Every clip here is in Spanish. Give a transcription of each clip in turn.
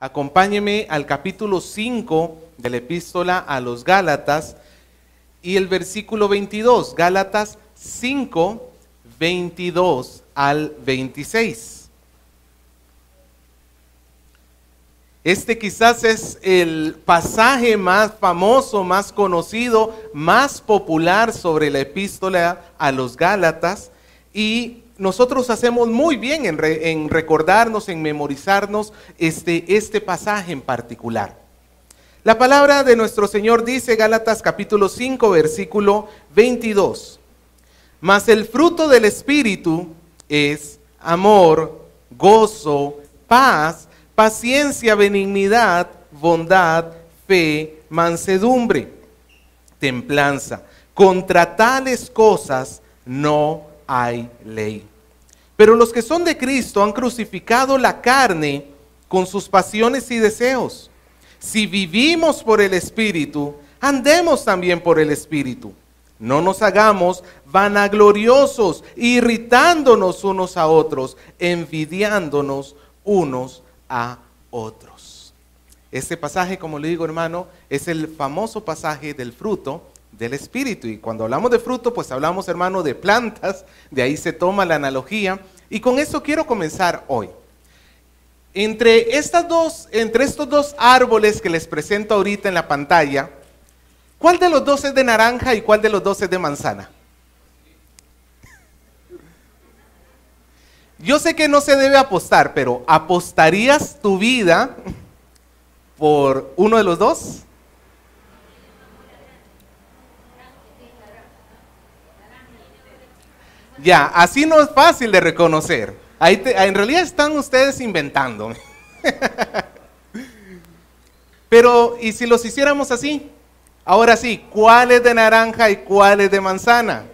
Acompáñeme al capítulo 5 de la epístola a los Gálatas y el versículo 22, Gálatas 5, 22 al 26. Este quizás es el pasaje más famoso, más conocido, más popular sobre la epístola a los Gálatas, y nosotros hacemos muy bien en recordarnos, en memorizarnos este pasaje en particular. La palabra de nuestro Señor dice, Gálatas capítulo 5, versículo 22. Mas el fruto del Espíritu es amor, gozo, paz, paciencia, benignidad, bondad, fe, mansedumbre, templanza. Contra tales cosas no hay ley. Pero los que son de Cristo han crucificado la carne con sus pasiones y deseos. Si vivimos por el Espíritu, andemos también por el Espíritu. No nos hagamos vanagloriosos, irritándonos unos a otros, envidiándonos unos a otros. Este pasaje, como le digo, hermano, es el famoso pasaje del fruto del Espíritu. Y cuando hablamos de fruto, pues hablamos, hermano, de plantas. De ahí se toma la analogía. Y con eso quiero comenzar hoy. Entre estos dos árboles que les presento ahorita en la pantalla, ¿cuál de los dos es de naranja y cuál de los dos es de manzana? Yo sé que no se debe apostar, pero ¿apostarías tu vida por uno de los dos? Ya, así no es fácil de reconocer. En realidad están ustedes inventando. Pero, ¿y si los hiciéramos así? Ahora sí, ¿cuál es de naranja y cuál es de manzana?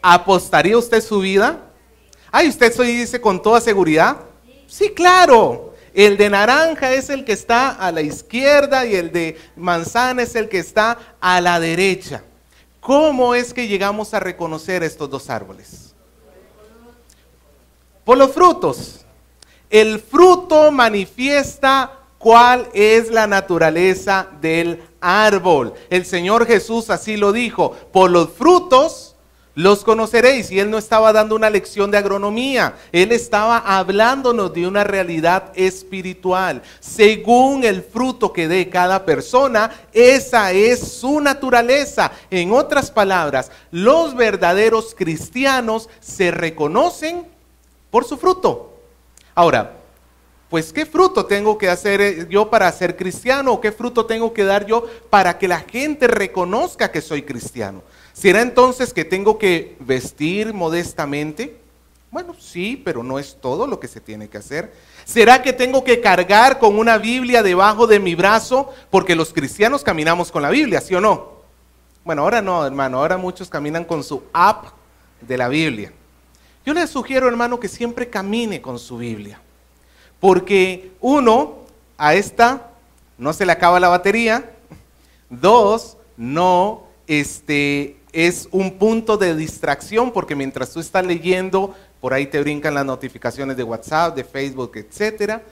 ¿Apostaría usted su vida? Ay, ¿usted eso dice con toda seguridad? Sí, claro. El de naranja es el que está a la izquierda y el de manzana es el que está a la derecha. ¿Cómo es que llegamos a reconocer estos dos árboles? Por los frutos. El fruto manifiesta cuál es la naturaleza del árbol. El Señor Jesús así lo dijo: por los frutos los conoceréis. Y Él no estaba dando una lección de agronomía. Él estaba hablándonos de una realidad espiritual. Según el fruto que dé cada persona, esa es su naturaleza. En otras palabras, los verdaderos cristianos se reconocen por su fruto. Ahora, pues ¿qué fruto tengo que hacer yo para ser cristiano? ¿O qué fruto tengo que dar yo para que la gente reconozca que soy cristiano? ¿Será entonces que tengo que vestir modestamente? Bueno, sí, pero no es todo lo que se tiene que hacer. ¿Será que tengo que cargar con una Biblia debajo de mi brazo? Porque los cristianos caminamos con la Biblia, ¿sí o no? Bueno, ahora no, hermano, ahora muchos caminan con su app de la Biblia. Yo les sugiero, hermano, que siempre camine con su Biblia. Porque uno, a esta no se le acaba la batería. Dos, no es un punto de distracción, porque mientras tú estás leyendo, por ahí te brincan las notificaciones de WhatsApp, de Facebook, etcétera.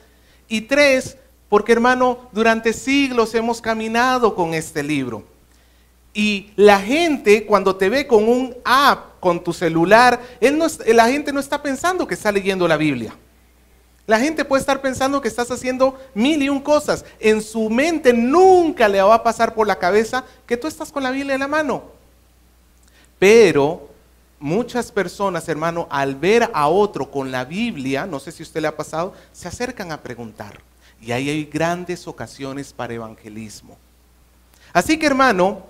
Y tres, porque, hermano, durante siglos hemos caminado con este libro. Y la gente, cuando te ve con un app, con tu celular, la gente no está pensando que está leyendo la Biblia. La gente puede estar pensando que estás haciendo 1001 cosas. En su mente nunca le va a pasar por la cabeza que tú estás con la Biblia en la mano. Pero muchas personas, hermano, al ver a otro con la Biblia, no sé si a usted le ha pasado, se acercan a preguntar. Y ahí hay grandes ocasiones para evangelismo. Así que, hermano,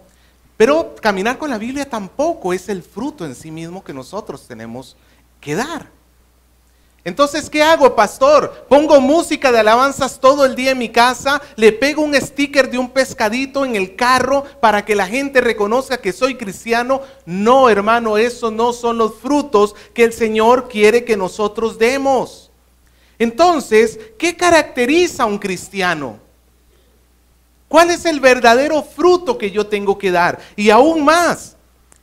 pero caminar con la Biblia tampoco es el fruto en sí mismo que nosotros tenemos que dar. Entonces, ¿qué hago, pastor? Pongo música de alabanzas todo el día en mi casa, le pego un sticker de un pescadito en el carro para que la gente reconozca que soy cristiano. No, hermano, esos no son los frutos que el Señor quiere que nosotros demos. Entonces, ¿qué caracteriza a un cristiano? ¿Cuál es el verdadero fruto que yo tengo que dar? Y aún más,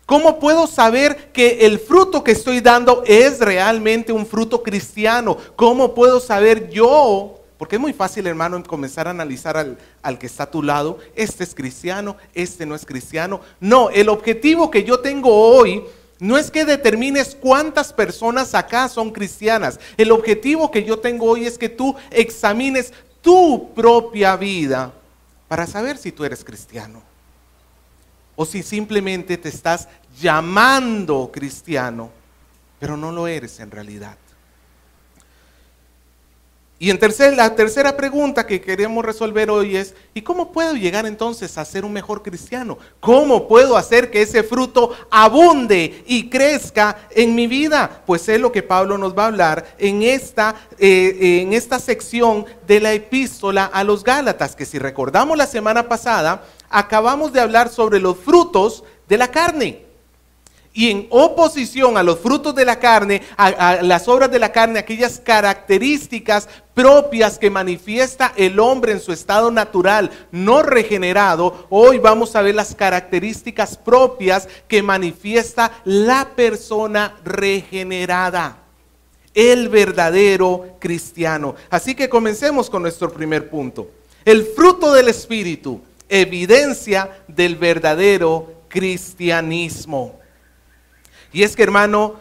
¿cómo puedo saber que el fruto que estoy dando es realmente un fruto cristiano? ¿Cómo puedo saber yo Porque es muy fácil, hermano, comenzar a analizar al que está a tu lado. Este es cristiano, este no es cristiano. No, el objetivo que yo tengo hoy no es que determines cuántas personas acá son cristianas. El objetivo que yo tengo hoy es que tú examines tu propia vida para saber si tú eres cristiano o si simplemente te estás llamando cristiano, pero no lo eres en realidad. Y la tercera pregunta que queremos resolver hoy es, ¿y cómo puedo llegar entonces a ser un mejor cristiano? ¿Cómo puedo hacer que ese fruto abunde y crezca en mi vida? Pues es lo que Pablo nos va a hablar en esta sección de la epístola a los Gálatas, que si recordamos la semana pasada, acabamos de hablar sobre los frutos de la carne. Y en oposición a los frutos de la carne, a las obras de la carne, aquellas características propias que manifiesta el hombre en su estado natural, no regenerado, hoy vamos a ver las características propias que manifiesta la persona regenerada, el verdadero cristiano. Así que comencemos con nuestro primer punto. El fruto del Espíritu, evidencia del verdadero cristianismo. Y es que, hermano,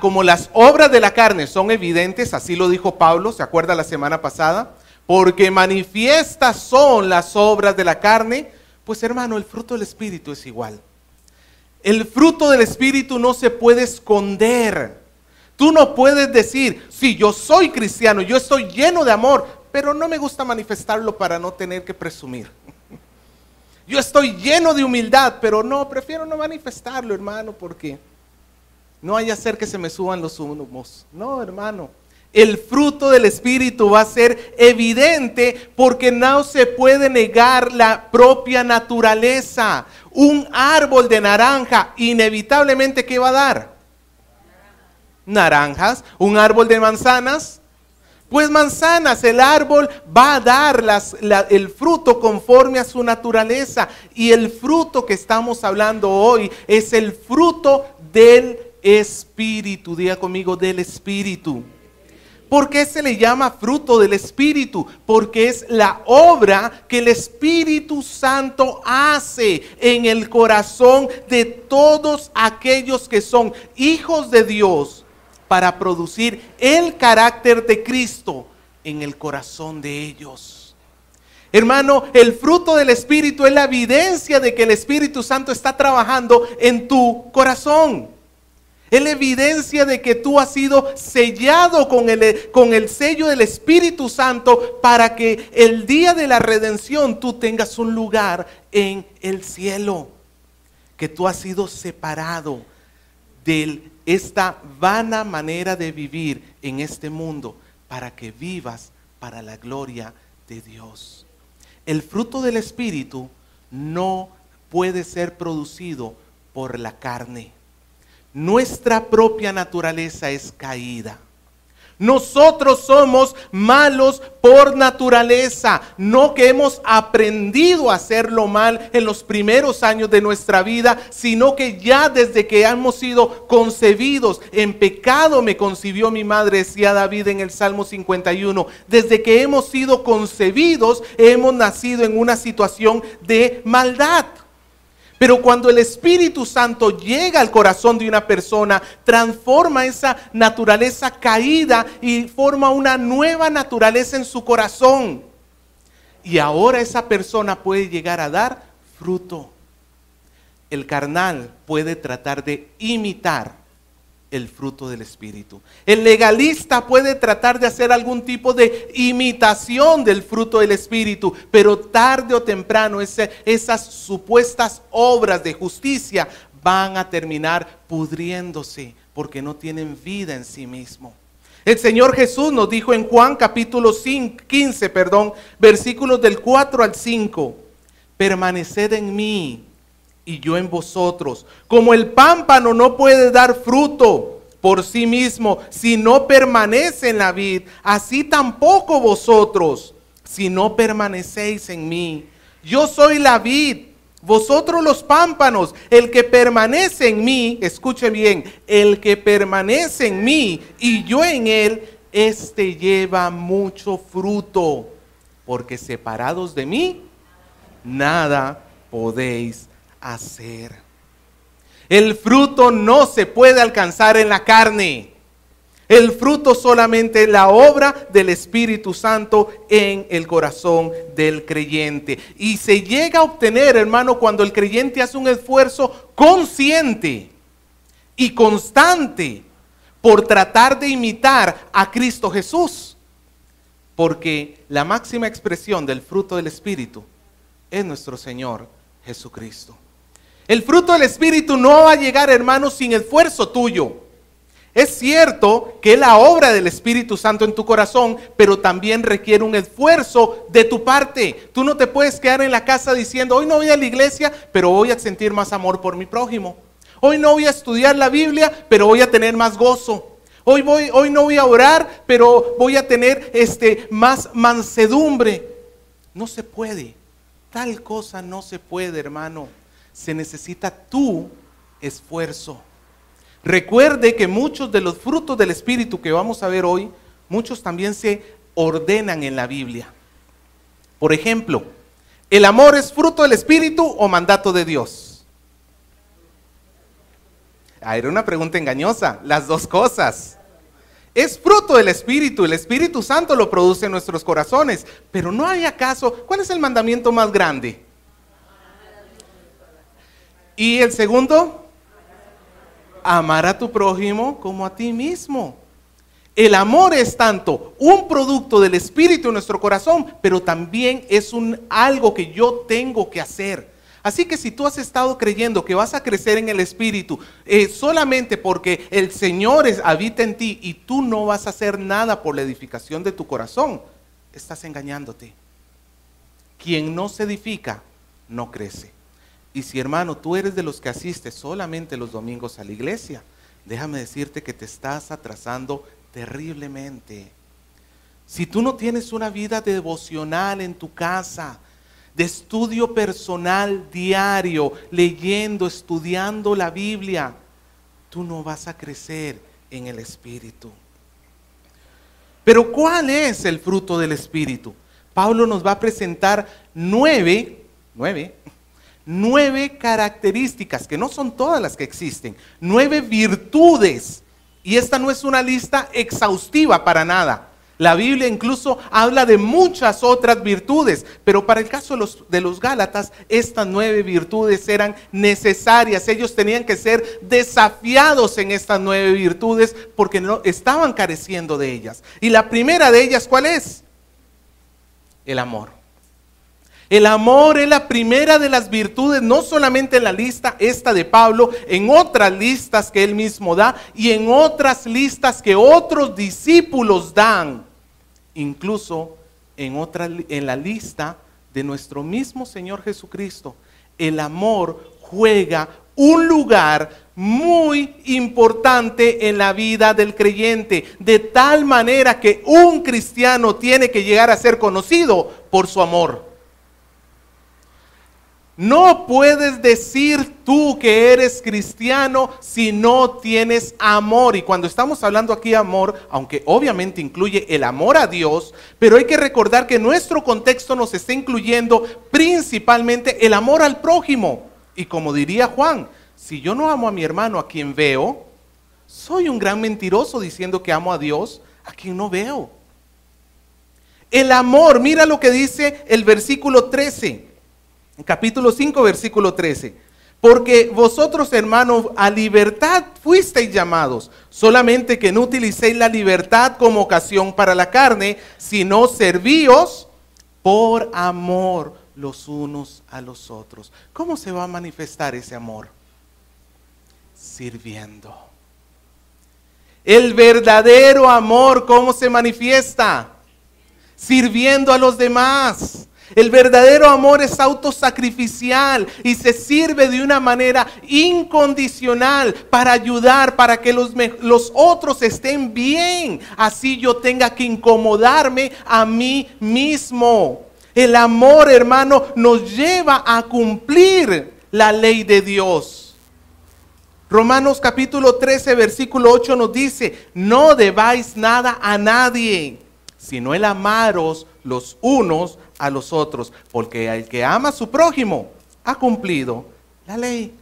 como las obras de la carne son evidentes, así lo dijo Pablo, ¿se acuerda la semana pasada? Porque manifiestas son las obras de la carne, pues hermano, el fruto del Espíritu es igual. El fruto del Espíritu no se puede esconder. Tú no puedes decir, sí, yo soy cristiano, yo estoy lleno de amor, pero no me gusta manifestarlo para no tener que presumir. Yo estoy lleno de humildad, pero no, prefiero no manifestarlo, hermano, porque no vaya a ser que se me suban los humos. No, hermano. El fruto del Espíritu va a ser evidente porque no se puede negar la propia naturaleza. Un árbol de naranja, inevitablemente, ¿qué va a dar? Naranjas. Un árbol de manzanas, pues manzanas. El árbol va a dar el fruto conforme a su naturaleza. Y el fruto que estamos hablando hoy es el fruto del Espíritu. Diga conmigo, del Espíritu. ¿Por qué se le llama fruto del Espíritu? Porque es la obra que el Espíritu Santo hace en el corazón de todos aquellos que son hijos de Dios para producir el carácter de Cristo en el corazón de ellos. Hermano, el fruto del Espíritu es la evidencia de que el Espíritu Santo está trabajando en tu corazón. Es la evidencia de que tú has sido sellado con el sello del Espíritu Santo para que el día de la redención tú tengas un lugar en el cielo. Que tú has sido separado de esta vana manera de vivir en este mundo para que vivas para la gloria de Dios. El fruto del Espíritu no puede ser producido por la carne. Nuestra propia naturaleza es caída. Nosotros somos malos por naturaleza, no que hemos aprendido a hacerlo mal en los primeros años de nuestra vida, sino que ya desde que hemos sido concebidos en pecado me concibió mi madre, decía David en el Salmo 51. Desde que hemos sido concebidos, hemos nacido en una situación de maldad. Pero cuando el Espíritu Santo llega al corazón de una persona, transforma esa naturaleza caída y forma una nueva naturaleza en su corazón. Y ahora esa persona puede llegar a dar fruto. El carnal puede tratar de imitar el fruto del Espíritu. El legalista puede tratar de hacer algún tipo de imitación del fruto del Espíritu, pero tarde o temprano esas supuestas obras de justicia van a terminar pudriéndose porque no tienen vida en sí mismo. El Señor Jesús nos dijo en Juan capítulo 15, versículos del 4 al 5, permaneced en mí y yo en vosotros. Como el pámpano no puede dar fruto por sí mismo si no permanece en la vid, así tampoco vosotros si no permanecéis en mí. Yo soy la vid, vosotros los pámpanos. El que permanece en mí, escuche bien, el que permanece en mí y yo en él, este lleva mucho fruto, porque separados de mí, nada podéis hacer. El fruto no se puede alcanzar en la carne. El fruto solamente es la obra del Espíritu Santo en el corazón del creyente. Y se llega a obtener, hermano, cuando el creyente hace un esfuerzo consciente y constante por tratar de imitar a Cristo Jesús. Porque la máxima expresión del fruto del Espíritu es nuestro Señor Jesucristo. El fruto del Espíritu no va a llegar, hermano, sin esfuerzo tuyo. Es cierto que es la obra del Espíritu Santo en tu corazón, pero también requiere un esfuerzo de tu parte. Tú no te puedes quedar en la casa diciendo, hoy no voy a la iglesia, pero voy a sentir más amor por mi prójimo. Hoy no voy a estudiar la Biblia, pero voy a tener más gozo. Hoy no voy a orar, pero voy a tener más mansedumbre. No se puede. Tal cosa no se puede, hermano. Se necesita tu esfuerzo. Recuerde que muchos de los frutos del Espíritu que vamos a ver hoy, muchos también se ordenan en la Biblia. Por ejemplo, ¿el amor es fruto del Espíritu o mandato de Dios? Era una pregunta engañosa, las dos cosas. Es fruto del Espíritu, el Espíritu Santo lo produce en nuestros corazones, pero no hay acaso, ¿cuál es el mandamiento más grande? ¿Y el segundo? Amar a tu prójimo como a ti mismo. El amor es tanto un producto del Espíritu en nuestro corazón, pero también es algo que yo tengo que hacer. Así que si tú has estado creyendo que vas a crecer en el Espíritu solamente porque el Señor habita en ti y tú no vas a hacer nada por la edificación de tu corazón, estás engañándote. Quien no se edifica, no crece. Y si, hermano, tú eres de los que asistes solamente los domingos a la iglesia, déjame decirte que te estás atrasando terriblemente. Si tú no tienes una vida devocional en tu casa, de estudio personal diario, leyendo, estudiando la Biblia, tú no vas a crecer en el Espíritu. Pero ¿cuál es el fruto del Espíritu? Pablo nos va a presentar nueve características, que no son todas las que existen, 9 virtudes, y esta no es una lista exhaustiva para nada. La Biblia incluso habla de muchas otras virtudes, pero para el caso de los Gálatas, estas 9 virtudes eran necesarias. Ellos tenían que ser desafiados en estas 9 virtudes porque no estaban careciendo de ellas. Y la primera de ellas, ¿cuál es? El amor. El amor es la primera de las virtudes, no solamente en la lista esta de Pablo, en otras listas que él mismo da y en otras listas que otros discípulos dan, incluso en la lista de nuestro mismo Señor Jesucristo. El amor juega un lugar muy importante en la vida del creyente, de tal manera que un cristiano tiene que llegar a ser conocido por su amor. No puedes decir tú que eres cristiano si no tienes amor. Y cuando estamos hablando aquí de amor, aunque obviamente incluye el amor a Dios, pero hay que recordar que nuestro contexto nos está incluyendo principalmente el amor al prójimo. Y como diría Juan, si yo no amo a mi hermano a quien veo, soy un gran mentiroso diciendo que amo a Dios a quien no veo. El amor, mira lo que dice el versículo 13. Capítulo 5, versículo 13. Porque vosotros, hermanos, a libertad fuisteis llamados, solamente que no utilicéis la libertad como ocasión para la carne, sino servíos por amor los unos a los otros. ¿Cómo se va a manifestar ese amor? Sirviendo. El verdadero amor, ¿cómo se manifiesta? Sirviendo a los demás. El verdadero amor es autosacrificial y se sirve de una manera incondicional para ayudar, para que los otros estén bien. Así yo tenga que incomodarme a mí mismo. El amor, hermano, nos lleva a cumplir la ley de Dios. Romanos capítulo 13, versículo 8 nos dice, no debáis nada a nadie, sino el amaros los unos a los otros, porque el que ama a su prójimo ha cumplido la ley.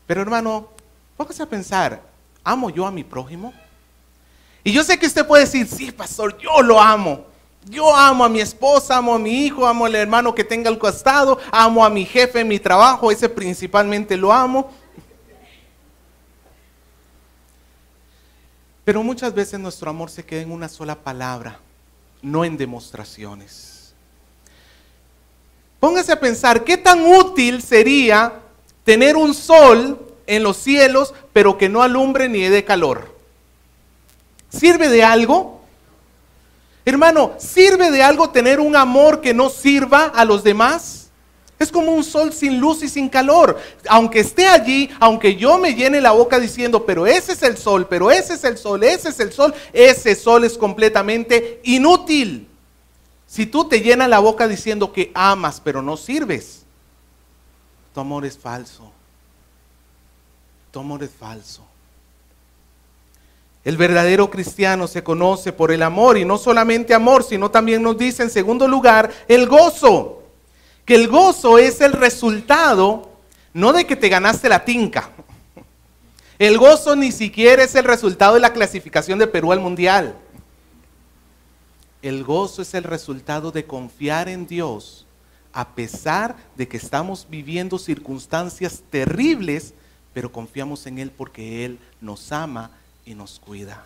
Pero hermano, póngase a pensar, ¿amo yo a mi prójimo? Y yo sé que usted puede decir, sí, pastor, yo lo amo. Yo amo a mi esposa, amo a mi hijo, amo al hermano que tenga al costado, amo a mi jefe en mi trabajo, ese principalmente lo amo. Pero muchas veces nuestro amor se queda en una sola palabra, no en demostraciones. Póngase a pensar, ¿qué tan útil sería tener un sol en los cielos, pero que no alumbre ni dé calor? ¿Sirve de algo? Hermano, ¿sirve de algo tener un amor que no sirva a los demás? Es como un sol sin luz y sin calor. Aunque esté allí, aunque yo me llene la boca diciendo, pero ese es el sol, pero ese es el sol, ese es el sol, ese sol es completamente inútil. Si tú te llenas la boca diciendo que amas, pero no sirves, tu amor es falso. Tu amor es falso. El verdadero cristiano se conoce por el amor, y no solamente amor, sino también nos dice en segundo lugar el gozo. Que el gozo es el resultado, no de que te ganaste la tinca. El gozo ni siquiera es el resultado de la clasificación de Perú al Mundial. El gozo es el resultado de confiar en Dios, a pesar de que estamos viviendo circunstancias terribles, pero confiamos en Él porque Él nos ama y nos cuida.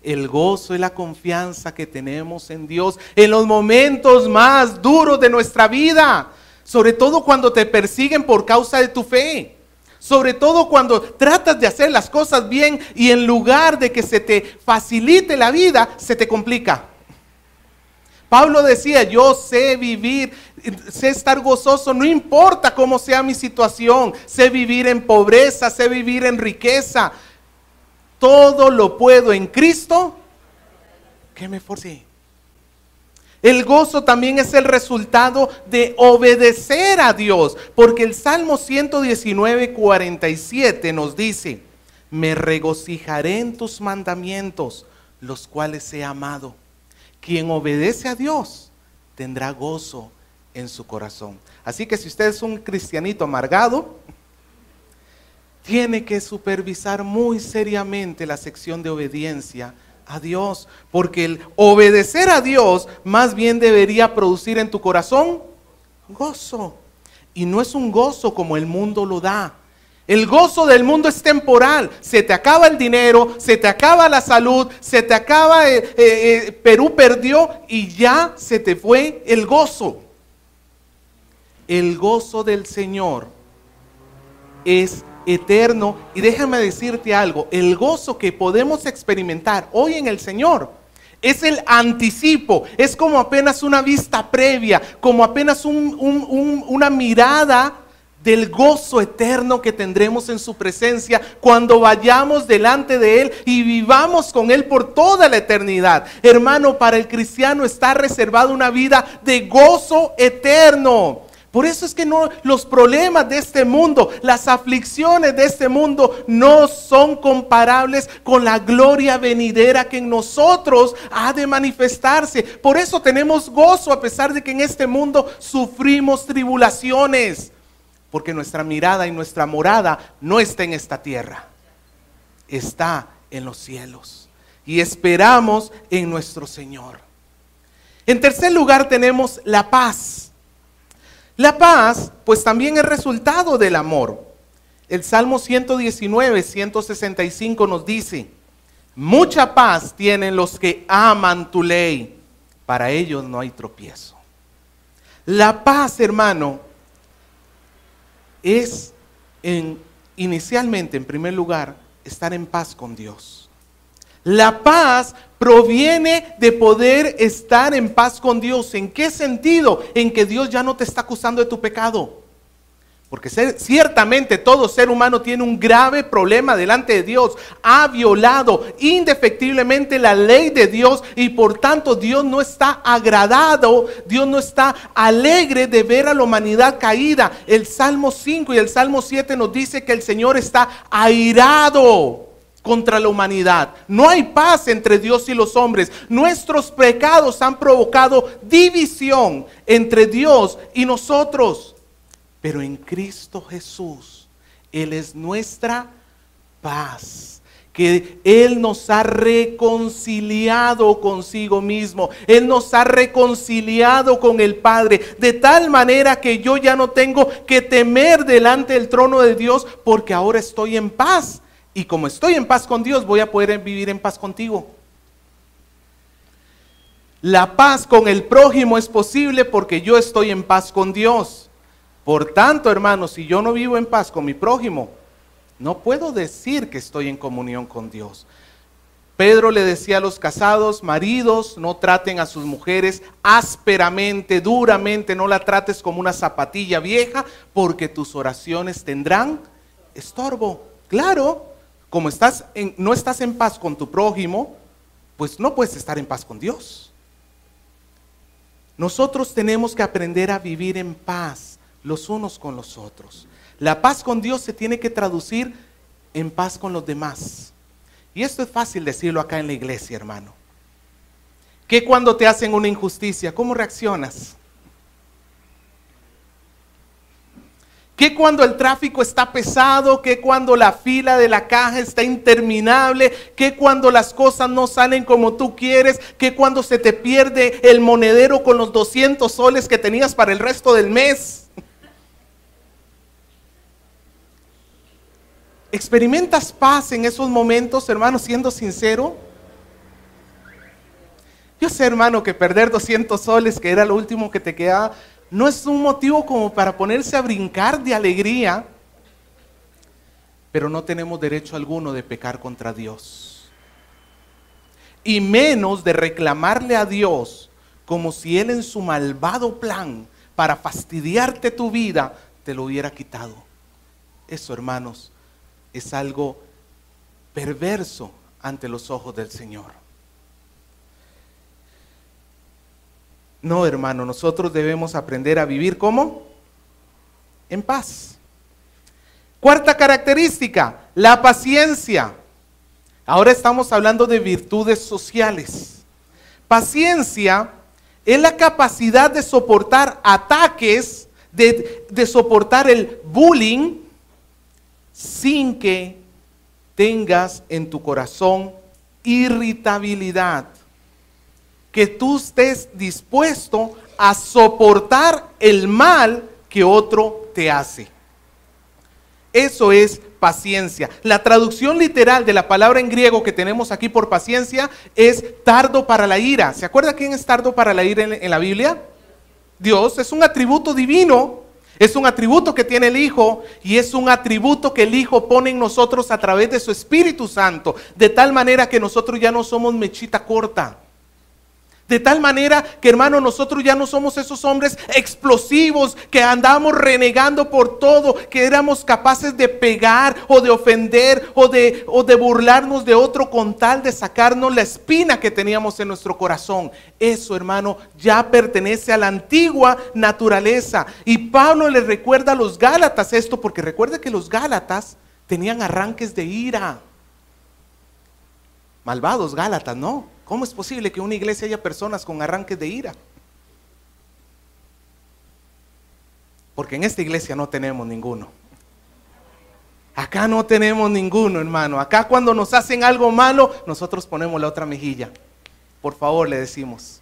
El gozo es la confianza que tenemos en Dios en los momentos más duros de nuestra vida, sobre todo cuando te persiguen por causa de tu fe, sobre todo cuando tratas de hacer las cosas bien y en lugar de que se te facilite la vida, se te complica. Pablo decía, yo sé vivir, sé estar gozoso, no importa cómo sea mi situación, sé vivir en pobreza, sé vivir en riqueza. Todo lo puedo en Cristo que me fortalece. El gozo también es el resultado de obedecer a Dios, porque el Salmo 119, 47 nos dice, me regocijaré en tus mandamientos, los cuales he amado. Quien obedece a Dios tendrá gozo en su corazón. Así que si usted es un cristianito amargado, tiene que supervisar muy seriamente la sección de obediencia a Dios, porque el obedecer a Dios más bien debería producir en tu corazón gozo. Y no es un gozo como el mundo lo da. El gozo del mundo es temporal. Se te acaba el dinero, se te acaba la salud, se te acaba, Perú perdió y ya se te fue el gozo. El gozo del Señor es eterno, y déjame decirte algo, el gozo que podemos experimentar hoy en el Señor es el anticipo, es como apenas una vista previa, como apenas una mirada del gozo eterno que tendremos en su presencia cuando vayamos delante de Él y vivamos con Él por toda la eternidad. Hermano, para el cristiano está reservada una vida de gozo eterno. Por eso es que los problemas de este mundo, las aflicciones de este mundo no son comparables con la gloria venidera que en nosotros ha de manifestarse. Por eso tenemos gozo a pesar de que en este mundo sufrimos tribulaciones. Porque nuestra mirada y nuestra morada no está en esta tierra, está en los cielos. Y esperamos en nuestro Señor. En tercer lugar tenemos la paz. La paz, pues también es resultado del amor. El Salmo 119, 165 nos dice, mucha paz tienen los que aman tu ley, para ellos no hay tropiezo. La paz, hermano, es inicialmente, en primer lugar, estar en paz con Dios. La paz proviene de poder estar en paz con Dios. ¿En qué sentido? En que Dios ya no te está acusando de tu pecado. Porque ciertamente todo ser humano tiene un grave problema delante de Dios. Ha violado indefectiblemente la ley de Dios y por tanto Dios no está agradado, Dios no está alegre de ver a la humanidad caída. El Salmo 5 y el Salmo 7 nos dice que el Señor está airado contra la humanidad. No hay paz entre Dios y los hombres. Nuestros pecados han provocado división entre Dios y nosotros. Pero en Cristo Jesús, Él es nuestra paz. Que Él nos ha reconciliado consigo mismo. Él nos ha reconciliado con el Padre. De tal manera que yo ya no tengo que temer delante del trono de Dios, porque ahora estoy en paz. Y como estoy en paz con Dios, voy a poder vivir en paz contigo. La paz con el prójimo es posible porque yo estoy en paz con Dios. Por tanto, hermanos, si yo no vivo en paz con mi prójimo, no puedo decir que estoy en comunión con Dios. Pedro le decía a los casados: maridos, no traten a sus mujeres ásperamente, duramente, no la trates como una zapatilla vieja, porque tus oraciones tendrán estorbo. Claro, como no estás en paz con tu prójimo, pues no puedes estar en paz con Dios. Nosotros tenemos que aprender a vivir en paz los unos con los otros. La paz con Dios se tiene que traducir en paz con los demás. Y esto es fácil decirlo acá en la iglesia, hermano. Que cuando te hacen una injusticia, ¿cómo reaccionas? Que cuando el tráfico está pesado, que cuando la fila de la caja está interminable, que cuando las cosas no salen como tú quieres, que cuando se te pierde el monedero con los 200 soles que tenías para el resto del mes. ¿Experimentas paz en esos momentos, hermano, siendo sincero? Yo sé, hermano, que perder 200 soles, que era lo último que te quedaba, no es un motivo como para ponerse a brincar de alegría, pero no tenemos derecho alguno de pecar contra Dios. Y menos de reclamarle a Dios como si Él en su malvado plan para fastidiarte tu vida te lo hubiera quitado. Eso, hermanos, es algo perverso ante los ojos del Señor. No, hermano, nosotros debemos aprender a vivir ¿cómo? En paz. Cuarta característica, la paciencia. Ahora estamos hablando de virtudes sociales. Paciencia es la capacidad de soportar ataques, de soportar el bullying, sin que tengas en tu corazón irritabilidad. Que tú estés dispuesto a soportar el mal que otro te hace. Eso es paciencia. La traducción literal de la palabra en griego que tenemos aquí por paciencia es tardo para la ira. ¿Se acuerda quién es tardo para la ira en la Biblia? Dios. Es un atributo divino. Es un atributo que tiene el Hijo y es un atributo que el Hijo pone en nosotros a través de su Espíritu Santo. De tal manera que nosotros ya no somos mechita corta. De tal manera que, hermano, nosotros ya no somos esos hombres explosivos que andamos renegando por todo, que éramos capaces de pegar o de ofender o de burlarnos de otro con tal de sacarnos la espina que teníamos en nuestro corazón. Eso, hermano, ya pertenece a la antigua naturaleza. Y Pablo le recuerda a los Gálatas esto, porque recuerda que los Gálatas tenían arranques de ira. Malvados Gálatas, ¿no? ¿Cómo es posible que en una iglesia haya personas con arranques de ira? Porque en esta iglesia no tenemos ninguno. Acá no tenemos ninguno, hermano. Acá cuando nos hacen algo malo, nosotros ponemos la otra mejilla. Por favor, le decimos,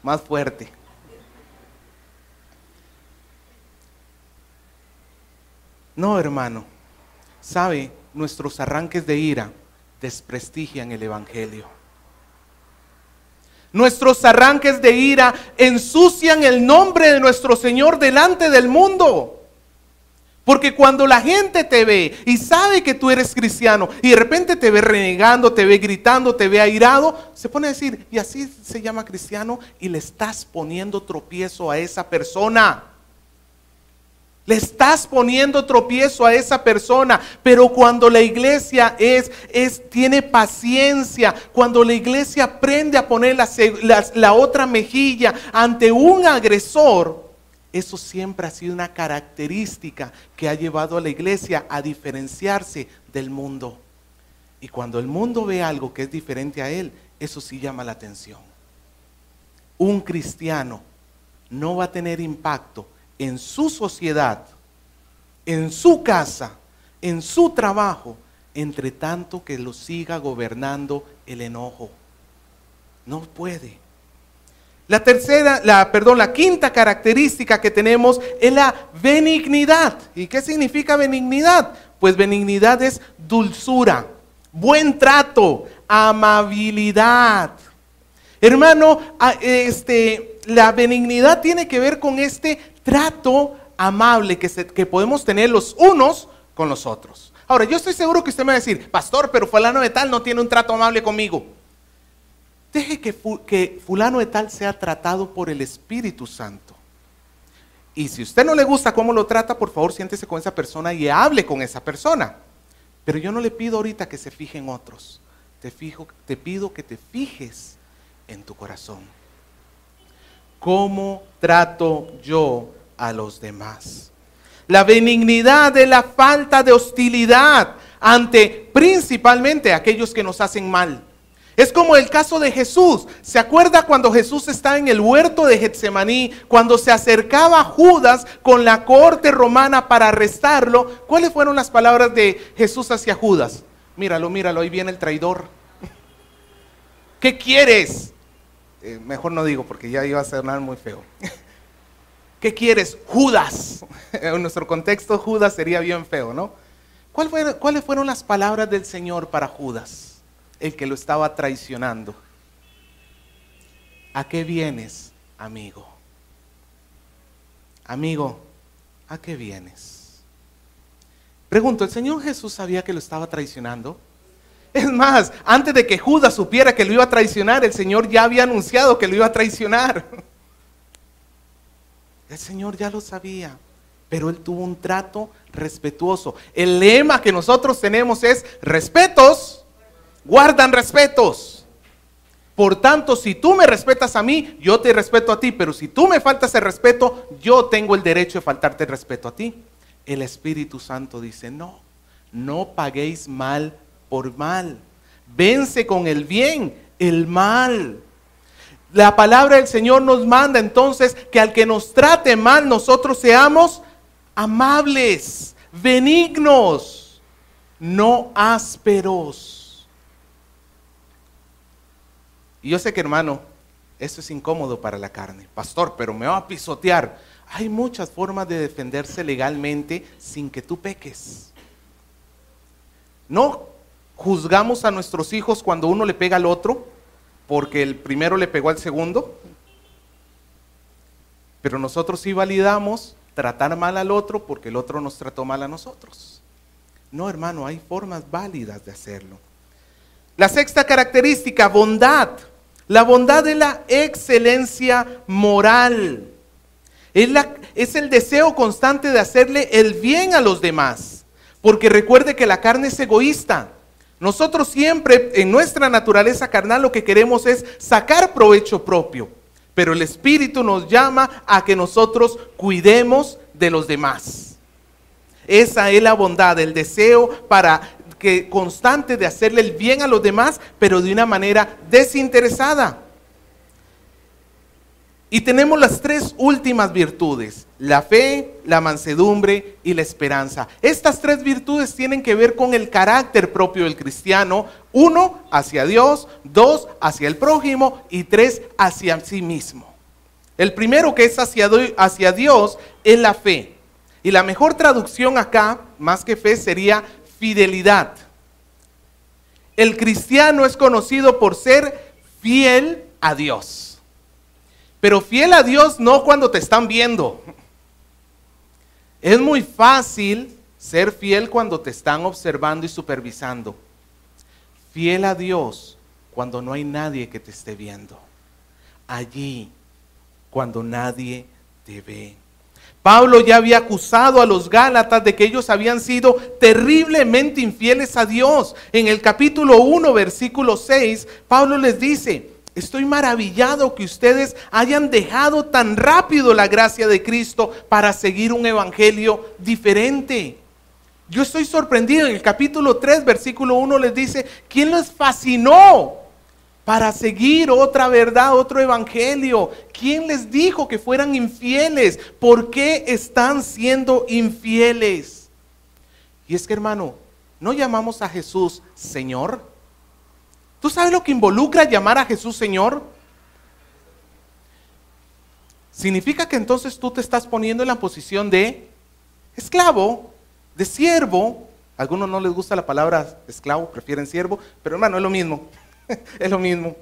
más fuerte. No, hermano. ¿Sabe? Nuestros arranques de ira desprestigian el evangelio. Nuestros arranques de ira ensucian el nombre de nuestro Señor delante del mundo. Porque cuando la gente te ve y sabe que tú eres cristiano y de repente te ve renegando, te ve gritando, te ve airado, se pone a decir, y así se llama cristiano, y le estás poniendo tropiezo a esa persona. Le estás poniendo tropiezo a esa persona, pero cuando la iglesia tiene paciencia, cuando la iglesia aprende a poner la otra mejilla ante un agresor, eso siempre ha sido una característica que ha llevado a la iglesia a diferenciarse del mundo. Y cuando el mundo ve algo que es diferente a él, eso sí llama la atención. Un cristiano no va a tener impacto en su sociedad, en su casa, en su trabajo, entre tanto que lo siga gobernando el enojo. No puede. La quinta característica que tenemos es la benignidad. ¿Y qué significa benignidad? Pues benignidad es dulzura, buen trato, amabilidad. Hermano, la benignidad tiene que ver con este trato amable que podemos tener los unos con los otros. Ahora, yo estoy seguro que usted me va a decir, pastor, pero fulano de tal no tiene un trato amable conmigo. Deje que fulano de tal sea tratado por el Espíritu Santo. Y si a usted no le gusta cómo lo trata, por favor siéntese con esa persona y hable con esa persona. Pero yo no le pido ahorita que se fije en otros. Te pido que te fijes en tu corazón. ¿Cómo trato yo a los demás? La benignidad es la falta de hostilidad ante principalmente aquellos que nos hacen mal. Es como el caso de Jesús. ¿Se acuerda cuando Jesús está en el huerto de Getsemaní? Cuando se acercaba Judas con la cohorte romana para arrestarlo. ¿Cuáles fueron las palabras de Jesús hacia Judas? Míralo, ahí viene el traidor. ¿Qué quieres? Mejor no digo porque ya iba a sonar muy feo. ¿Qué quieres? Judas. En nuestro contexto Judas sería bien feo, ¿no? ¿Cuáles fueron las palabras del Señor para Judas? El que lo estaba traicionando. ¿A qué vienes, amigo? Amigo, ¿a qué vienes? Pregunto, ¿el Señor Jesús sabía que lo estaba traicionando? Es más, antes de que Judas supiera que lo iba a traicionar, el Señor ya había anunciado que lo iba a traicionar. El Señor ya lo sabía, pero Él tuvo un trato respetuoso. El lema que nosotros tenemos es: respetos guardan respetos. Por tanto, si tú me respetas a mí, yo te respeto a ti. Pero si tú me faltas el respeto, yo tengo el derecho de faltarte el respeto a ti. El Espíritu Santo dice: no paguéis mal por mal. Vence con el bien el mal. La palabra del Señor nos manda entonces que al que nos trate mal, nosotros seamos amables, benignos, no ásperos. Y yo sé que, hermano, esto es incómodo para la carne. Pastor, pero me va a pisotear. Hay muchas formas de defenderse legalmente sin que tú peques. No juzgamos a nuestros hijos cuando uno le pega al otro, porque el primero le pegó al segundo. Pero nosotros sí validamos tratar mal al otro porque el otro nos trató mal a nosotros. No, hermano, hay formas válidas de hacerlo. La sexta característica, bondad. La bondad es la excelencia moral. Es el deseo constante de hacerle el bien a los demás. Porque recuerde que la carne es egoísta. Nosotros siempre en nuestra naturaleza carnal lo que queremos es sacar provecho propio. Pero el Espíritu nos llama a que nosotros cuidemos de los demás. Esa es la bondad, el deseo constante de hacerle el bien a los demás, pero de una manera desinteresada. Y tenemos las tres últimas virtudes: la fe, la mansedumbre y la esperanza. Estas tres virtudes tienen que ver con el carácter propio del cristiano. 1, hacia Dios; 2, hacia el prójimo; y 3, hacia sí mismo. El primero, que es hacia Dios, es la fe. Y la mejor traducción acá, más que fe, sería fidelidad. El cristiano es conocido por ser fiel a Dios. Pero fiel a Dios no cuando te están viendo. Es muy fácil ser fiel cuando te están observando y supervisando. Fiel a Dios cuando no hay nadie que te esté viendo. Allí, cuando nadie te ve. Pablo ya había acusado a los Gálatas de que ellos habían sido terriblemente infieles a Dios. En el capítulo 1, versículo 6, Pablo les dice: estoy maravillado que ustedes hayan dejado tan rápido la gracia de Cristo para seguir un evangelio diferente. Yo estoy sorprendido. En el capítulo 3, versículo 1 les dice: ¿quién los fascinó para seguir otra verdad, otro evangelio? ¿Quién les dijo que fueran infieles? ¿Por qué están siendo infieles? Y es que, hermano, ¿no llamamos a Jesús Señor? ¿Tú sabes lo que involucra llamar a Jesús Señor? Significa que entonces tú te estás poniendo en la posición de esclavo, de siervo. A algunos no les gusta la palabra esclavo, prefieren siervo, pero hermano, es lo mismo. Es lo mismo.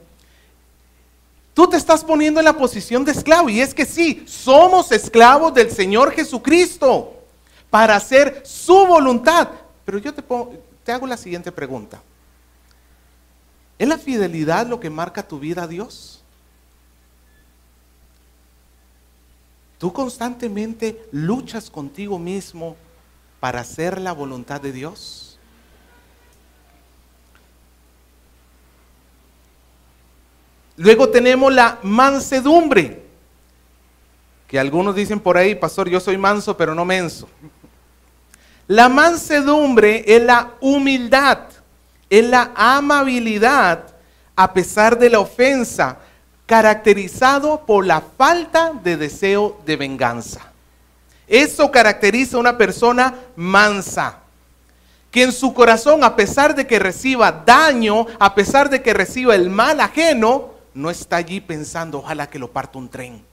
Tú te estás poniendo en la posición de esclavo, y es que sí, somos esclavos del Señor Jesucristo para hacer su voluntad. Pero yo te hago la siguiente pregunta: ¿es la fidelidad lo que marca tu vida a Dios? ¿Tú constantemente luchas contigo mismo para hacer la voluntad de Dios? Luego tenemos la mansedumbre, que algunos dicen por ahí: pastor, yo soy manso pero no menso. La mansedumbre es la humildad, es la amabilidad a pesar de la ofensa, caracterizado por la falta de deseo de venganza. Eso caracteriza a una persona mansa, que en su corazón, a pesar de que reciba daño, a pesar de que reciba el mal ajeno, no está allí pensando: ojalá que lo parta un tren.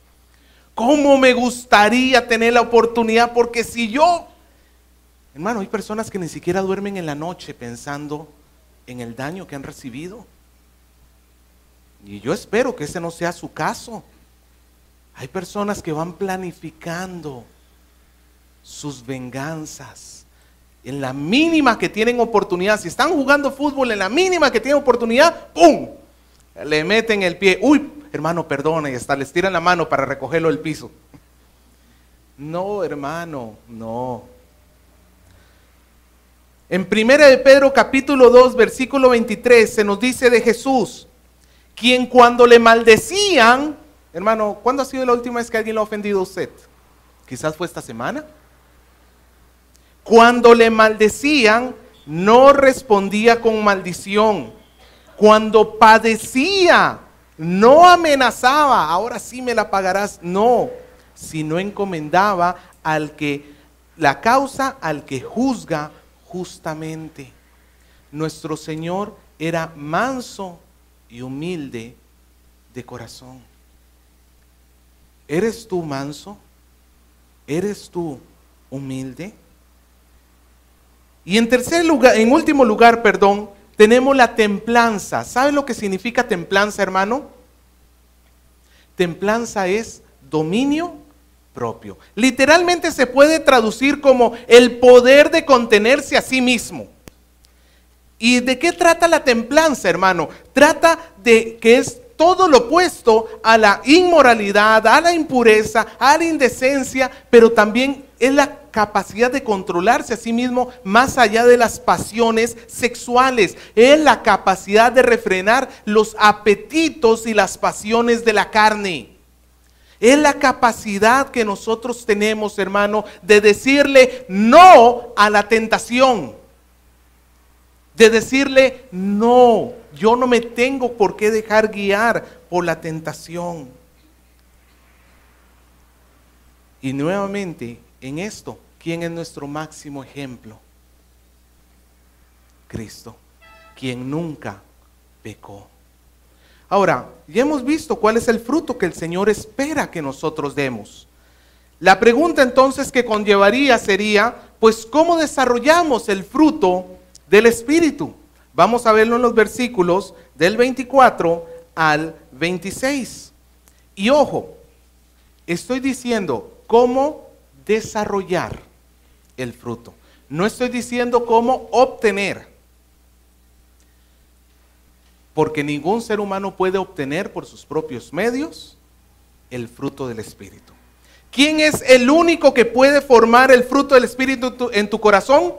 ¿Cómo me gustaría tener la oportunidad? Porque si yo... Hermano, hay personas que ni siquiera duermen en la noche pensando en el daño que han recibido. Y yo espero que ese no sea su caso. Hay personas que van planificando sus venganzas. En la mínima que tienen oportunidad, si están jugando fútbol, en la mínima que tienen oportunidad, ¡pum!, le meten el pie. Uy, hermano, perdona, y hasta les tiran la mano para recogerlo del piso. No, hermano, no. En 1 de Pedro capítulo 2, versículo 23, se nos dice de Jesús: quien cuando le maldecían... Hermano, ¿cuándo ha sido la última vez que alguien lo ha ofendido a usted? Quizás fue esta semana. Cuando le maldecían, no respondía con maldición. Cuando padecía, no amenazaba: ahora sí me la pagarás. No, sino encomendaba la causa al que juzga justamente. Nuestro Señor era manso y humilde de corazón. ¿Eres tú manso? ¿Eres tú humilde? Y en último lugar, tenemos la templanza. ¿Sabe lo que significa templanza, hermano? Templanza es dominio propio. Literalmente se puede traducir como el poder de contenerse a sí mismo. ¿Y de qué trata la templanza, hermano? Trata de que es todo lo opuesto a la inmoralidad, a la impureza, a la indecencia, pero también es la capacidad de controlarse a sí mismo más allá de las pasiones sexuales. Es la capacidad de refrenar los apetitos y las pasiones de la carne. Es la capacidad que nosotros tenemos, hermano, de decirle no a la tentación. De decirle: no, yo no me tengo por qué dejar guiar por la tentación. Y nuevamente, en esto, ¿quién es nuestro máximo ejemplo? Cristo, quien nunca pecó. Ahora, ya hemos visto cuál es el fruto que el Señor espera que nosotros demos. La pregunta entonces que conllevaría sería: pues, ¿cómo desarrollamos el fruto del Espíritu? Vamos a verlo en los versículos del 24 al 26. Y ojo, estoy diciendo cómo desarrollar el fruto. No estoy diciendo cómo obtener. Porque ningún ser humano puede obtener por sus propios medios el fruto del Espíritu. ¿Quién es el único que puede formar el fruto del Espíritu en tu corazón?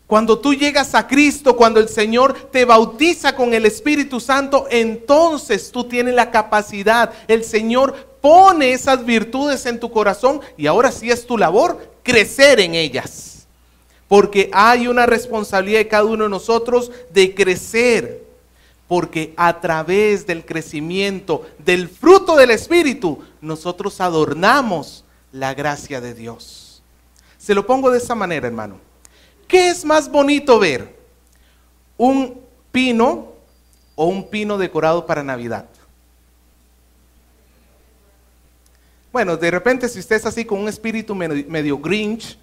Cuando tú llegas a Cristo, cuando el Señor te bautiza con el Espíritu Santo, entonces tú tienes la capacidad. El Señor pone esas virtudes en tu corazón y ahora sí es tu labor crecer en ellas. Porque hay una responsabilidad de cada uno de nosotros de crecer. Porque a través del crecimiento del fruto del Espíritu, nosotros adornamos la gracia de Dios. Se lo pongo de esta manera, hermano. ¿Qué es más bonito ver? ¿Un pino o un pino decorado para Navidad? Bueno, de repente si usted es así con un espíritu medio Grinch,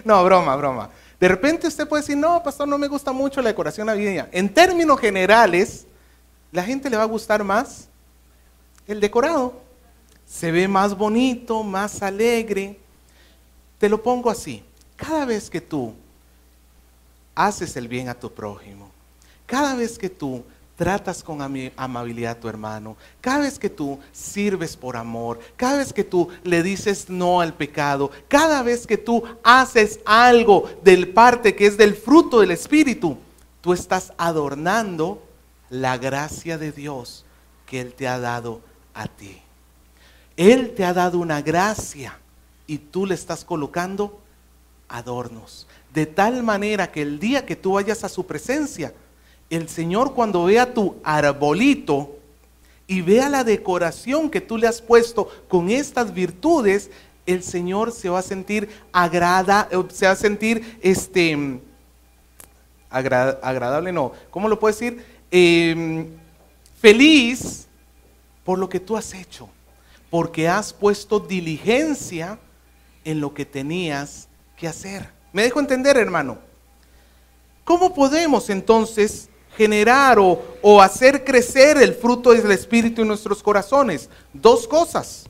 no, broma. De repente usted puede decir, no, pastor, no me gusta mucho la decoración navideña. En términos generales, la gente le va a gustar más el decorado. Se ve más bonito, más alegre. Te lo pongo así. Cada vez que tú haces el bien a tu prójimo, cada vez que tú tratas con amabilidad a tu hermano, cada vez que tú sirves por amor, cada vez que tú le dices no al pecado, cada vez que tú haces algo del parte que es del fruto del Espíritu, tú estás adornando la gracia de Dios que Él te ha dado a ti. Él te ha dado una gracia y tú le estás colocando adornos, de tal manera que el día que tú vayas a su presencia, el Señor cuando vea tu arbolito y vea la decoración que tú le has puesto con estas virtudes, el Señor se va a sentir agradable, no, ¿cómo lo puedo decir? Feliz por lo que tú has hecho, porque has puesto diligencia en lo que tenías que hacer. ¿Me dejo entender, hermano? ¿Cómo podemos entonces generar o hacer crecer el fruto del Espíritu en nuestros corazones? Dos cosas.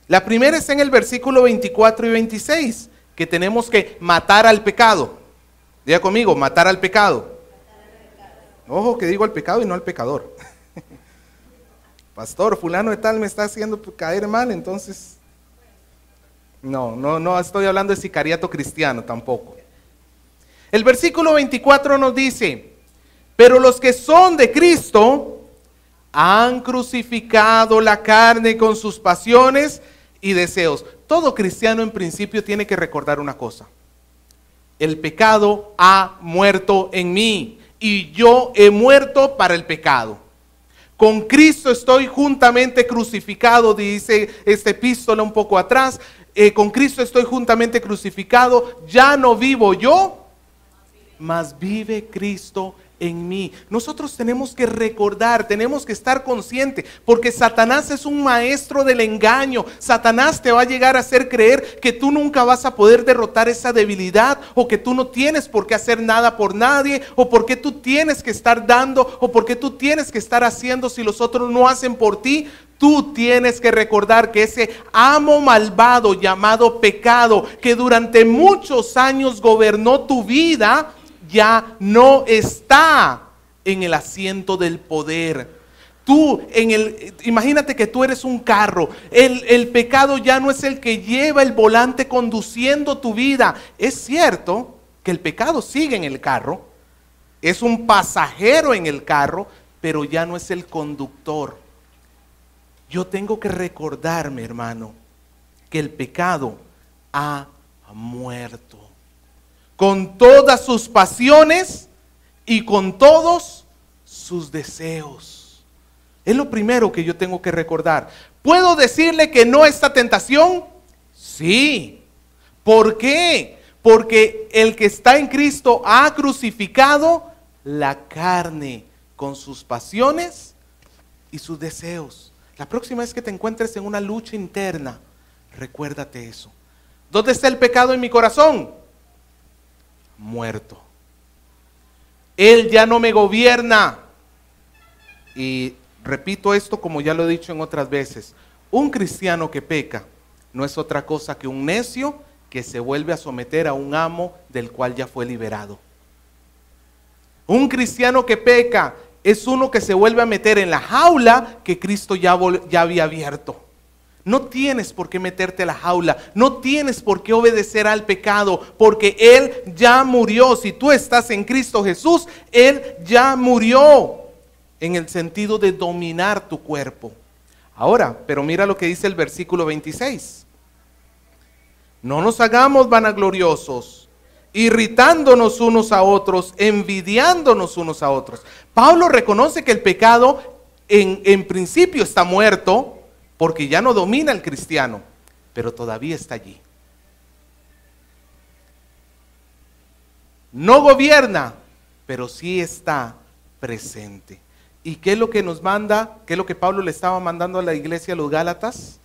La primera es en el versículo 24 y 26, que tenemos que matar al pecado. Diga conmigo, matar al pecado. Ojo que digo al pecado y no al pecador. Pastor, fulano de tal me está haciendo caer mal, entonces... No estoy hablando de sicariato cristiano tampoco. El versículo 24 nos dice, pero los que son de Cristo han crucificado la carne con sus pasiones y deseos. Todo cristiano en principio tiene que recordar una cosa. El pecado ha muerto en mí y yo he muerto para el pecado. Con Cristo estoy juntamente crucificado, dice esta epístola un poco atrás. Con Cristo estoy juntamente crucificado, ya no vivo yo, mas vive Cristo en mí. Nosotros tenemos que recordar, tenemos que estar conscientes, porque Satanás es un maestro del engaño. Satanás te va a llegar a hacer creer que tú nunca vas a poder derrotar esa debilidad, o que tú no tienes por qué hacer nada por nadie, o porque tú tienes que estar dando, o porque tú tienes que estar haciendo si los otros no hacen por ti. Tú tienes que recordar que ese amo malvado llamado pecado, que durante muchos años gobernó tu vida, ya no está en el asiento del poder. Imagínate que tú eres un carro. El pecado ya no es el que lleva el volante conduciendo tu vida. Es cierto que el pecado sigue en el carro, es un pasajero en el carro, pero ya no es el conductor. Yo tengo que recordarme, hermano, que el pecado ha muerto, con todas sus pasiones y con todos sus deseos. Es lo primero que yo tengo que recordar. ¿Puedo decirle que no a esta tentación? Sí. ¿Por qué? Porque el que está en Cristo ha crucificado la carne con sus pasiones y sus deseos. La próxima vez que te encuentres en una lucha interna, recuérdate eso. ¿Dónde está el pecado en mi corazón? Muerto. Él ya no me gobierna. Y repito esto como ya lo he dicho en otras veces. Un cristiano que peca no es otra cosa que un necio que se vuelve a someter a un amo del cual ya fue liberado. Un cristiano que peca es uno que se vuelve a meter en la jaula que Cristo ya había abierto. No tienes por qué meterte a la jaula, no tienes por qué obedecer al pecado, porque Él ya murió. Si tú estás en Cristo Jesús, Él ya murió en el sentido de dominar tu cuerpo. Ahora, pero mira lo que dice el versículo 26. No nos hagamos vanagloriosos, irritándonos unos a otros, envidiándonos unos a otros. Pablo reconoce que el pecado en principio está muerto, porque ya no domina al cristiano, pero todavía está allí. No gobierna, pero sí está presente. ¿Y qué es lo que nos manda? ¿Qué es lo que Pablo le estaba mandando a la iglesia, a los Gálatas?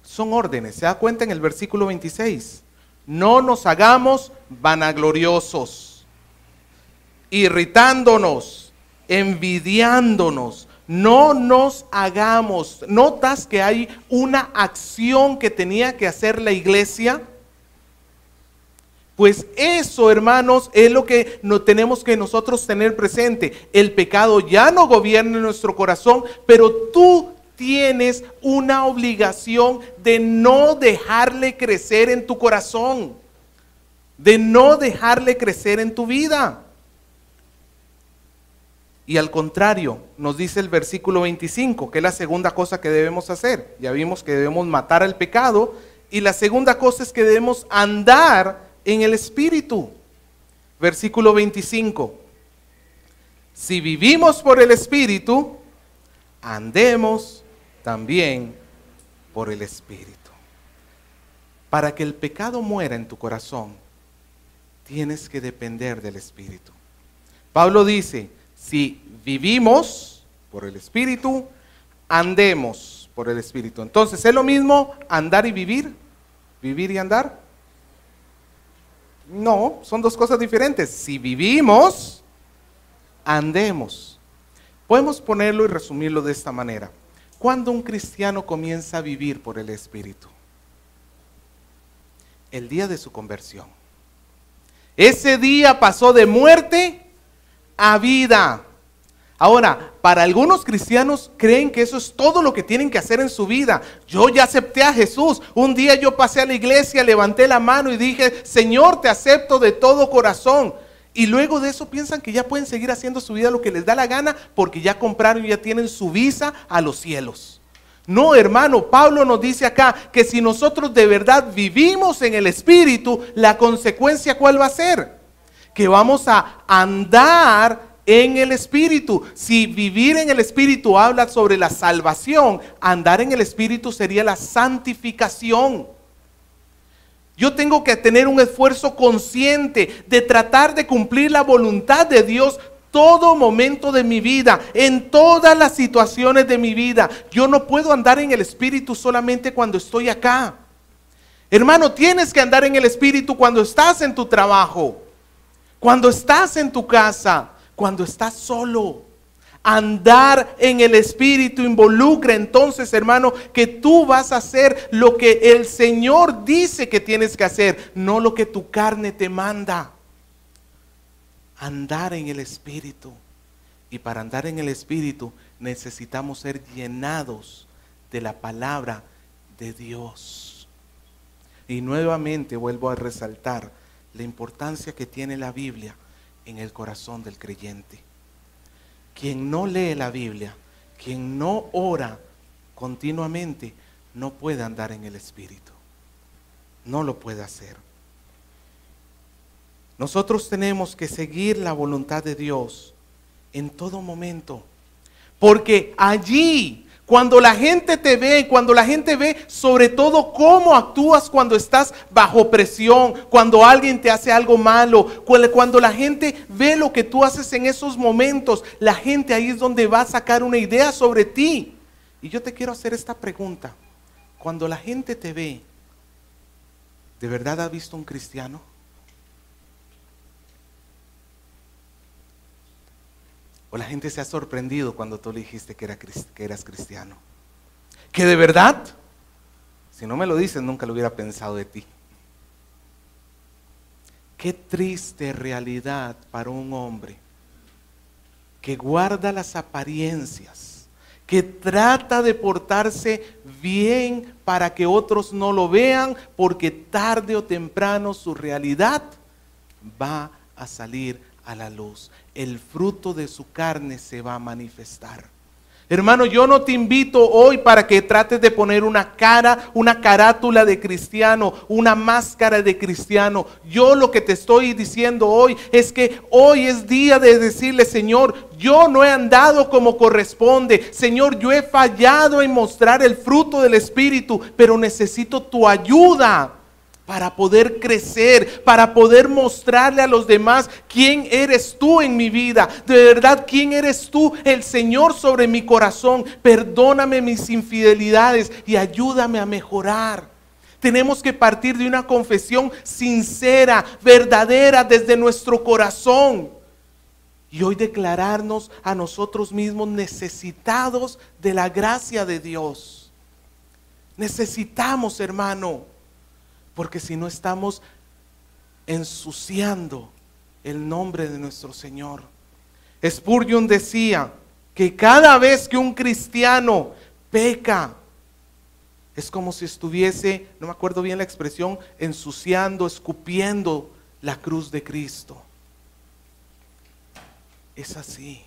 Son órdenes. ¿Se da cuenta en el versículo 26? No nos hagamos vanagloriosos, irritándonos, envidiándonos. No nos hagamos. ¿Notas que hay una acción que tenía que hacer la iglesia? Pues eso, hermanos, es lo que tenemos que nosotros tener presente. El pecado ya no gobierna en nuestro corazón, pero tú tienes una obligación de no dejarle crecer en tu corazón, de no dejarle crecer en tu vida. Y al contrario, nos dice el versículo 25, que es la segunda cosa que debemos hacer. Ya vimos que debemos matar al pecado, y la segunda cosa es que debemos andar en el Espíritu. Versículo 25. Si vivimos por el Espíritu, andemos también por el Espíritu. Para que el pecado muera en tu corazón, tienes que depender del Espíritu. Pablo dice, si vivimos por el Espíritu, andemos por el Espíritu. Entonces, ¿es lo mismo andar y vivir? ¿Vivir y andar? No, son dos cosas diferentes. Si vivimos, andemos. Podemos ponerlo y resumirlo de esta manera. ¿Cuándo un cristiano comienza a vivir por el Espíritu? El día de su conversión. Ese día pasó de muerte a vida. Ahora, para algunos cristianos creen que eso es todo lo que tienen que hacer en su vida. Yo ya acepté a Jesús. Un día yo pasé a la iglesia, levanté la mano y dije, Señor, te acepto de todo corazón. Y luego de eso piensan que ya pueden seguir haciendo su vida lo que les da la gana porque ya compraron y ya tienen su visa a los cielos. No, hermano, Pablo nos dice acá que si nosotros de verdad vivimos en el Espíritu, la consecuencia ¿cuál va a ser? Que vamos a andar en el Espíritu. Si vivir en el Espíritu habla sobre la salvación, andar en el Espíritu sería la santificación. Yo tengo que tener un esfuerzo consciente de tratar de cumplir la voluntad de Dios todo momento de mi vida, en todas las situaciones de mi vida. Yo no puedo andar en el Espíritu solamente cuando estoy acá. Hermano, tienes que andar en el Espíritu cuando estás en tu trabajo, cuando estás en tu casa, cuando estás solo. Andar en el Espíritu involucra entonces, hermano, que tú vas a hacer lo que el Señor dice que tienes que hacer, no lo que tu carne te manda. Andar en el Espíritu. Y para andar en el Espíritu necesitamos ser llenados de la palabra de Dios. Y nuevamente vuelvo a resaltar la importancia que tiene la Biblia en el corazón del creyente. Quien no lee la Biblia, quien no ora continuamente, no puede andar en el Espíritu. No lo puede hacer. Nosotros tenemos que seguir la voluntad de Dios en todo momento. Porque allí, cuando la gente te ve, cuando la gente ve sobre todo cómo actúas cuando estás bajo presión, cuando alguien te hace algo malo, cuando la gente ve lo que tú haces en esos momentos, la gente ahí es donde va a sacar una idea sobre ti. Y yo te quiero hacer esta pregunta. Cuando la gente te ve, ¿de verdad has visto un cristiano? ¿O la gente se ha sorprendido cuando tú le dijiste que eras cristiano? ¿Que de verdad? Si no me lo dices, nunca lo hubiera pensado de ti. Qué triste realidad para un hombre que guarda las apariencias, que trata de portarse bien para que otros no lo vean, porque tarde o temprano su realidad va a salir a la luz. El fruto de su carne se va a manifestar. Hermano, yo no te invito hoy para que trates de poner una cara, una carátula de cristiano, una máscara de cristiano. Yo lo que te estoy diciendo hoy es que hoy es día de decirle: Señor, yo no he andado como corresponde. Señor, yo he fallado en mostrar el fruto del Espíritu, pero necesito tu ayuda para poder crecer, para poder mostrarle a los demás quién eres tú en mi vida. De verdad, quién eres tú, el Señor sobre mi corazón. Perdóname mis infidelidades y ayúdame a mejorar. Tenemos que partir de una confesión sincera, verdadera, desde nuestro corazón. Y hoy declararnos a nosotros mismos necesitados de la gracia de Dios. Necesitamos, hermano. Porque si no, estamos ensuciando el nombre de nuestro Señor. Spurgeon decía que cada vez que un cristiano peca, es como si estuviese, no me acuerdo bien la expresión, ensuciando, escupiendo la cruz de Cristo. Es así.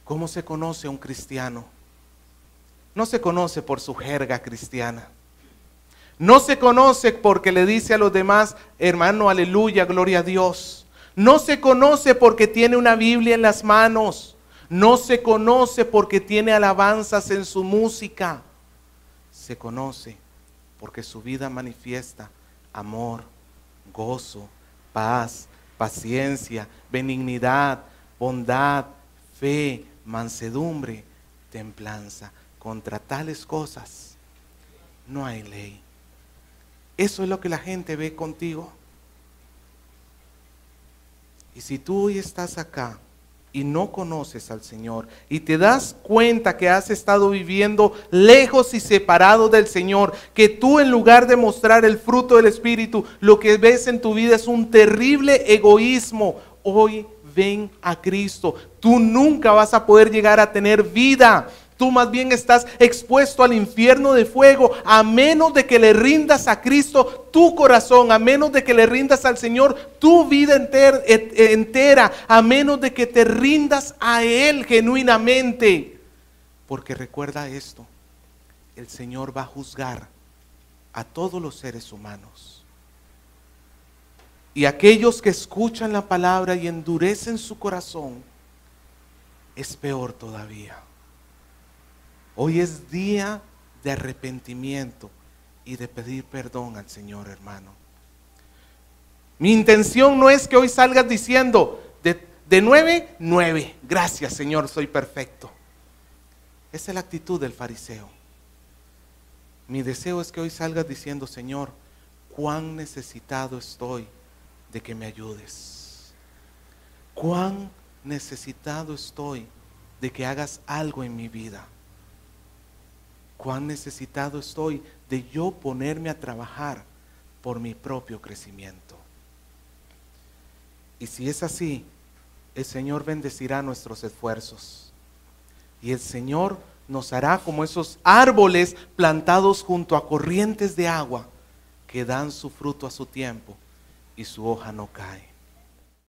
¿Cómo se conoce a un cristiano? No se conoce por su jerga cristiana. No se conoce porque le dice a los demás: hermano, aleluya, gloria a Dios. No se conoce porque tiene una Biblia en las manos. No se conoce porque tiene alabanzas en su música. Se conoce porque su vida manifiesta amor, gozo, paz, paciencia, benignidad, bondad, fe, mansedumbre, templanza. Contra tales cosas no hay ley. Eso es lo que la gente ve contigo. Y si tú hoy estás acá y no conoces al Señor y te das cuenta que has estado viviendo lejos y separado del Señor, que tú, en lugar de mostrar el fruto del Espíritu, lo que ves en tu vida es un terrible egoísmo, hoy ven a Cristo. Tú nunca vas a poder llegar a tener vida. Tú más bien estás expuesto al infierno de fuego, a menos de que le rindas a Cristo tu corazón, a menos de que le rindas al Señor tu vida entera, a menos de que te rindas a Él genuinamente. Porque recuerda esto: el Señor va a juzgar a todos los seres humanos. Y aquellos que escuchan la palabra y endurecen su corazón, es peor todavía. Hoy es día de arrepentimiento y de pedir perdón al Señor, hermano. Mi intención no es que hoy salgas diciendo de 9, 9. Gracias, Señor, soy perfecto. Esa es la actitud del fariseo. Mi deseo es que hoy salgas diciendo: Señor, cuán necesitado estoy de que me ayudes. Cuán necesitado estoy de que hagas algo en mi vida. Cuán necesitado estoy de yo ponerme a trabajar por mi propio crecimiento. Y si es así, el Señor bendecirá nuestros esfuerzos. Y el Señor nos hará como esos árboles plantados junto a corrientes de agua, que dan su fruto a su tiempo y su hoja no cae.